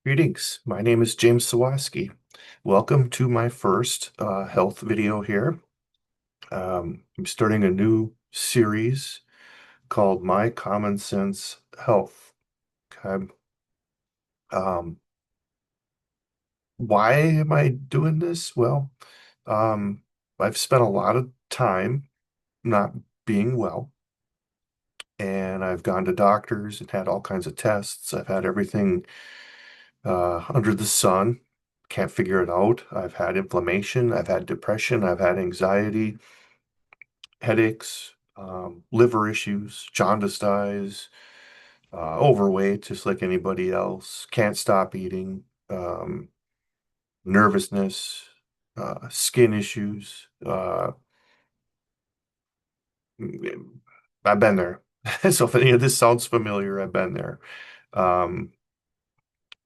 Greetings. My name is James Sawaski. Welcome to my first health video here. I'm starting a new series called My Common Sense Health. Okay. Um, why am I doing this? Well, um, I've spent a lot of time not being well, and I've gone to doctors and had all kinds of tests. I've had everything under the sun. Can't figure it out. I've had inflammation. I've had depression. I've had anxiety, headaches, liver issues, jaundice eyes, overweight, just like anybody else. Can't stop eating, nervousness, skin issues. I've been there. So if any of this sounds familiar, I've been there. Um,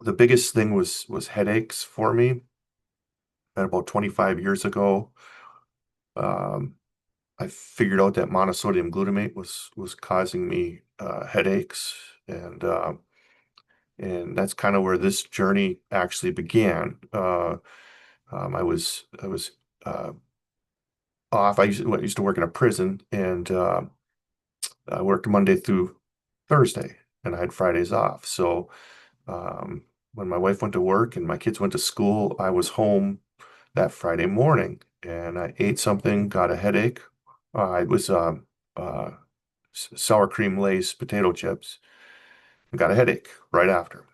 the biggest thing was headaches for me. And about 25 years ago, um, I figured out that monosodium glutamate was causing me headaches, and and that's kind of where this journey actually began. I was uh, off. I used to work in a prison, and I worked Monday through Thursday, and I had Fridays off. So um, when my wife went to work and my kids went to school, I was home that Friday morning, and I ate something, got a headache. It was uh, sour cream Lay's potato chips, and got a headache right after.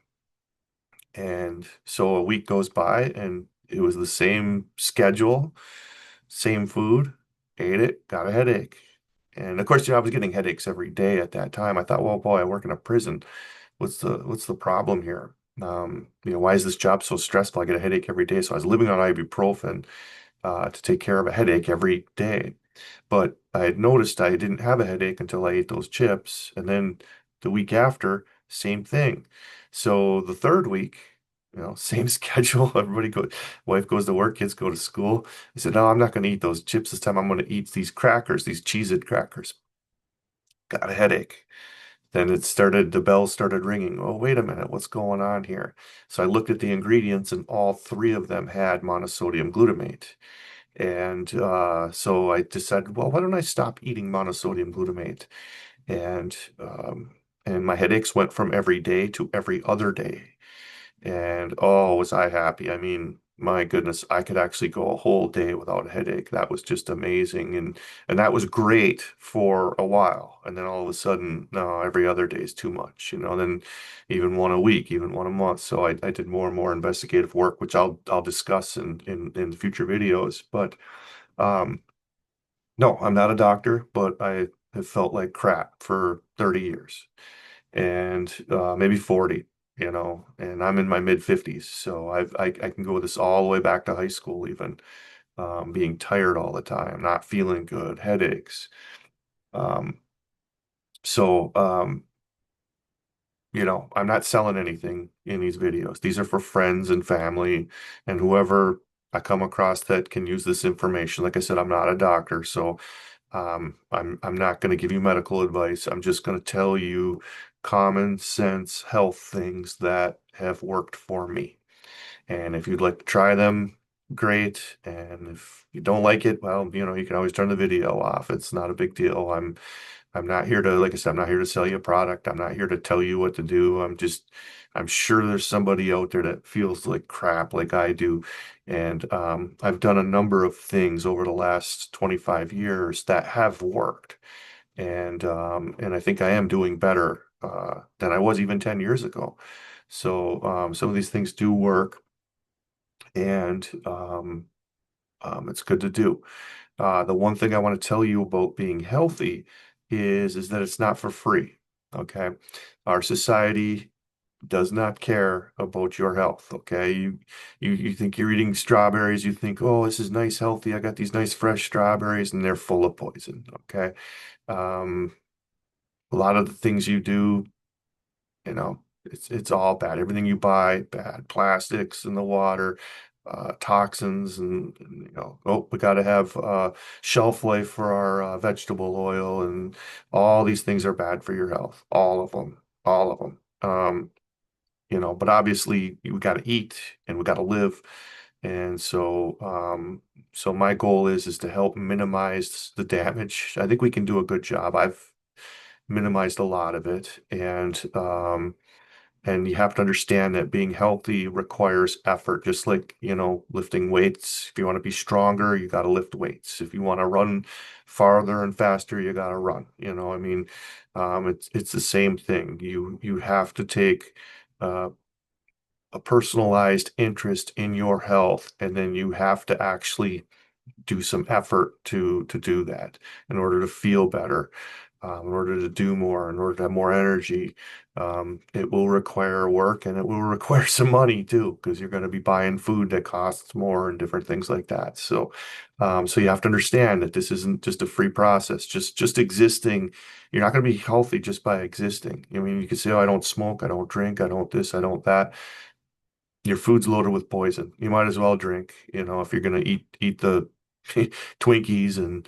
And so a week goes by, and it was the same schedule, same food, ate it, got a headache. And of course, I was getting headaches every day at that time. I thought, well, boy, I work in a prison. What's the problem here? Why is this job so stressful? I get a headache every day. So I was living on ibuprofen to take care of a headache every day. But I had noticed I didn't have a headache until I ate those chips. And then the week after, same thing. So the third week, same schedule. Wife goes to work, kids go to school. I said, no, I'm not going to eat those chips this time. I'm going to eat these crackers, these Cheez-It crackers. Got a headache. Then the bells started ringing. Oh, wait a minute, what's going on here? So I looked at the ingredients, and all three of them had monosodium glutamate. And so I decided, well, why don't I stop eating monosodium glutamate? And and my headaches went from every day to every other day. And oh, was I happy. I mean, my goodness, I could actually go a whole day without a headache. That was just amazing. And that was great for a while. And then all of a sudden, no, every other day is too much, then even one a week, even one a month. So I did more and more investigative work, which I'll discuss in future videos. But um no, I'm not a doctor, but I have felt like crap for 30 years and maybe 40, and I'm in my mid 50s. So I can go this all the way back to high school, even being tired all the time, not feeling good, headaches. Um, so I'm not selling anything in these videos. These are for friends and family and whoever I come across that can use this information. Like I said, I'm not a doctor, so I'm not going to give you medical advice. I'm just going to tell you common sense health things that have worked for me. And if you'd like to try them, great. And if you don't like it, well, you can always turn the video off. It's not a big deal. I'm not here to, like I said, I'm not here to sell you a product. I'm not here to tell you what to do. I'm sure there's somebody out there that feels like crap like I do. And I've done a number of things over the last 25 years that have worked. And I think I am doing better than I was even 10 years ago. So some of these things do work, and it's good to do. The one thing I want to tell you about being healthy is that it's not for free. Okay. Our society does not care about your health. Okay. You think you're eating strawberries, you think, oh, this is nice, healthy. I got these nice fresh strawberries, and they're full of poison. Okay. Um, a lot of the things you do, it's all bad. Everything you buy, bad. Plastics in the water, toxins, and oh, we got to have shelf life for our vegetable oil, and all these things are bad for your health. All of them, all of them. but obviously we got to eat and we got to live. And so my goal is to help minimize the damage. I think we can do a good job. I've minimized a lot of it, and you have to understand that being healthy requires effort, just like, lifting weights. If you want to be stronger, you got to lift weights. If you want to run farther and faster, you got to run. I mean, it's the same thing. You have to take uh, a personalized interest in your health, and then you have to actually do some effort to do that in order to feel better, in order to do more, in order to have more energy. It will require work and it will require some money too, because you're going to be buying food that costs more and different things like that. So you have to understand that this isn't just a free process. Just existing, you're not going to be healthy just by existing. I mean, you can say, "Oh, I don't smoke, I don't drink, I don't this, I don't that." Your food's loaded with poison. You might as well drink, if you're gonna eat the Twinkies and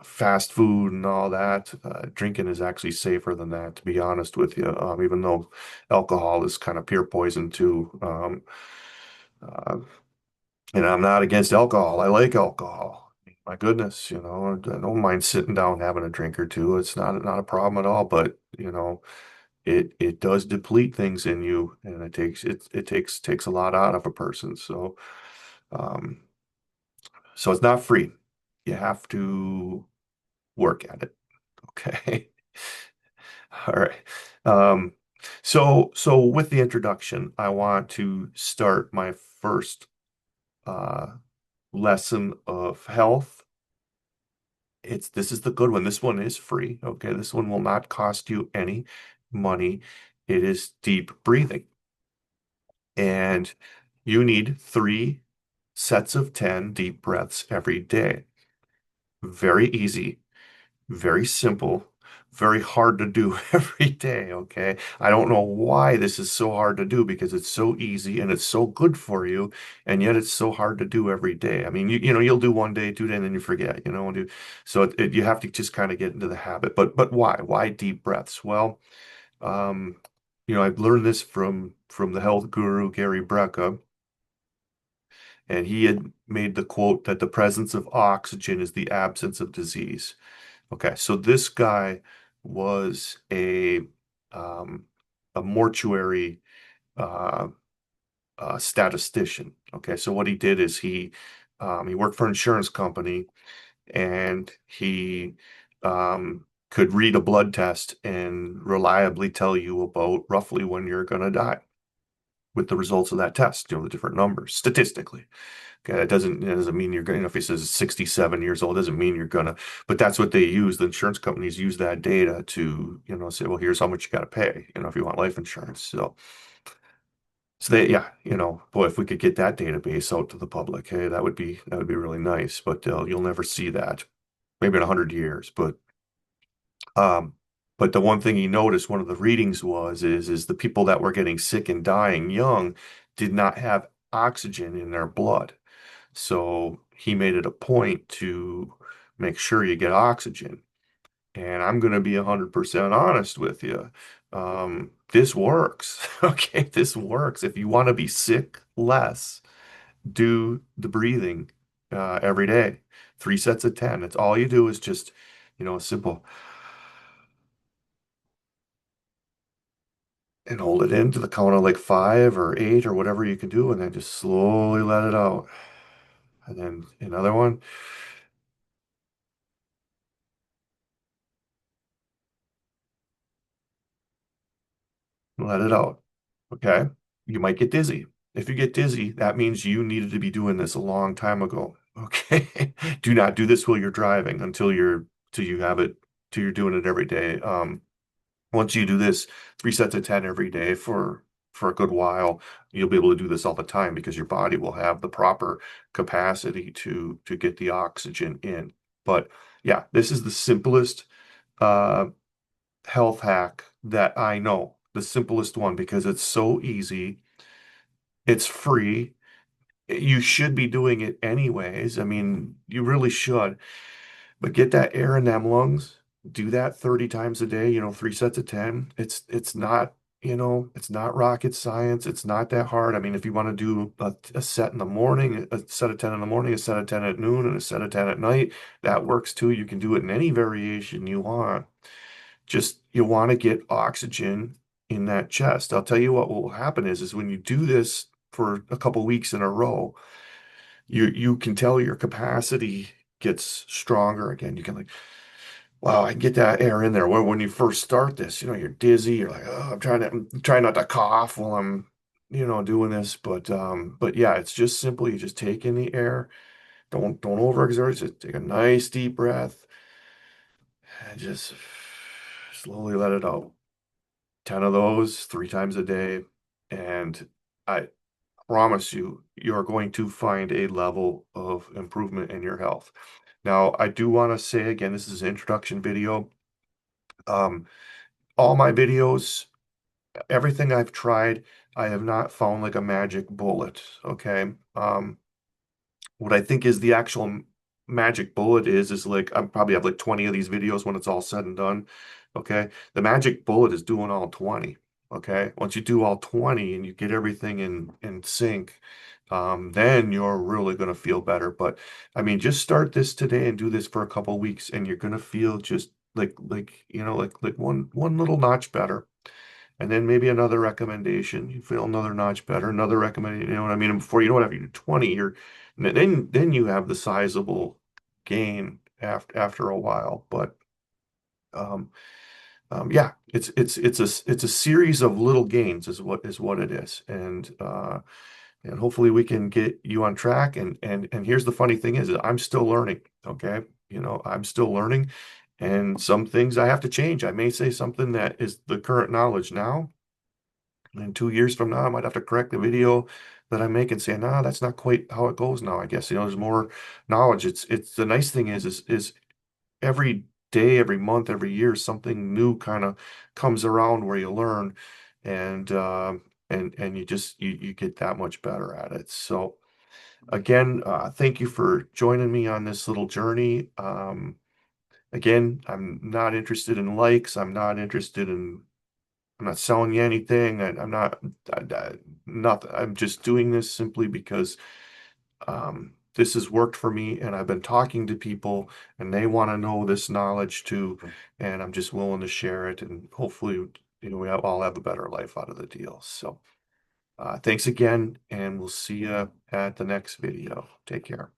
fast food and all that. Drinking is actually safer than that, to be honest with you. Even though alcohol is kind of pure poison too. Uh, I'm not against alcohol. I like alcohol. My goodness, I don't mind sitting down having a drink or two. It's not a problem at all. But it does deplete things in you, and it takes a lot out of a person. Um, so it's not free. You have to work at it. Okay. All right. Um, so with the introduction, I want to start my first uh, lesson of health. This is the good one. This one is free. Okay. This one will not cost you any money. It is deep breathing. And you need 3 sets of 10 deep breaths every day. Very easy, very simple, very hard to do every day. Okay. I don't know why this is so hard to do, because it's so easy and it's so good for you. And yet it's so hard to do every day. I mean, you'll do one day, 2 days, and then you forget, so you have to just kind of get into the habit. But why? Why deep breaths? Well, um, I've learned this from the health guru, Gary Brecka. And he had made the quote that the presence of oxygen is the absence of disease. Okay, so this guy was um, a mortuary uh, statistician. Okay, so what he did is he worked for an insurance company, and he could read a blood test and reliably tell you about roughly when you're going to die with the results of that test, the different numbers statistically. Okay, it doesn't mean you're going. If he says 67 years old, doesn't mean you're gonna. But that's what they use. The insurance companies use that data to, say, well, here's how much you got to pay, if you want life insurance. So yeah, boy, if we could get that database out to the public, hey, that would be really nice. But you'll never see that, maybe in 100 years. Um, but the one thing he noticed, one of the readings is the people that were getting sick and dying young did not have oxygen in their blood. So he made it a point to make sure you get oxygen. And I'm going to be 100% honest with you. This works. Okay, this works. If you want to be sick less, do the breathing every day. 3 sets of 10. It's all you do is just, simple, and hold it in to the count of like 5 or 8 or whatever you can do, and then just slowly let it out. And then another one. Let it out. Okay. You might get dizzy. If you get dizzy, that means you needed to be doing this a long time ago. Okay. Do not do this while you're driving till you have it, till you're doing it every day. Once you do this 3 sets of 10 every day for a good while, you'll be able to do this all the time, because your body will have the proper capacity to get the oxygen in. But yeah, this is the simplest uh health hack that I know, the simplest one, because it's so easy. It's free. You should be doing it anyways. I mean, you really should. But get that air in them lungs. Do that 30 times a day, 3 sets of 10. It's not. it's not rocket science. It's not that hard. I mean, if you want to do a set in the morning, a set of 10 in the morning, a set of 10 at noon, and a set of 10 at night, that works too. You can do it in any variation you want. Just you want to get oxygen in that chest. I'll tell you what will happen is when you do this for a couple weeks in a row, you can tell your capacity gets stronger again. You can like, wow, I can get that air in there. When you first start this, you're dizzy. You're like, oh, I'm trying not to cough while I'm, doing this. But yeah, it's just simply you just take in the air. Don't overexert. Just take a nice deep breath and just slowly let it out. 10 of those 3 times a day. And I promise you, you're going to find a level of improvement in your health. Now, I do want to say again, this is an introduction video. Um, all my videos, everything I've tried, I have not found like a magic bullet. Okay. What I think is the actual magic bullet is like I probably have like 20 of these videos when it's all said and done. Okay. The magic bullet is doing all 20. Okay. Once you do all 20 and you get everything in sync, then you're really going to feel better. But I mean, just start this today and do this for a couple weeks, and you're going to feel just like one little notch better. And then maybe another recommendation. You feel another notch better, another recommendation. You know what I mean? And before you know it, after you do 20, then you have the sizable gain after a while. But um, yeah, it's a series of little gains is what it is, and hopefully we can get you on track. And here's the funny thing is I'm still learning. Okay, I'm still learning, and some things I have to change. I may say something that is the current knowledge now. And 2 years from now, I might have to correct the video that I make and say, nah, that's not quite how it goes now. I guess, there's more knowledge. It's the nice thing is every day, every month, every year, something new kind of comes around where you learn and you get that much better at it. So again, thank you for joining me on this little journey. Again, I'm not interested in likes. I'm not selling you anything. I'm not, nothing. I'm just doing this simply because this has worked for me, and I've been talking to people, and they want to know this knowledge too, and I'm just willing to share it, and hopefully, all have a better life out of the deal. So, thanks again, and we'll see you at the next video. Take care.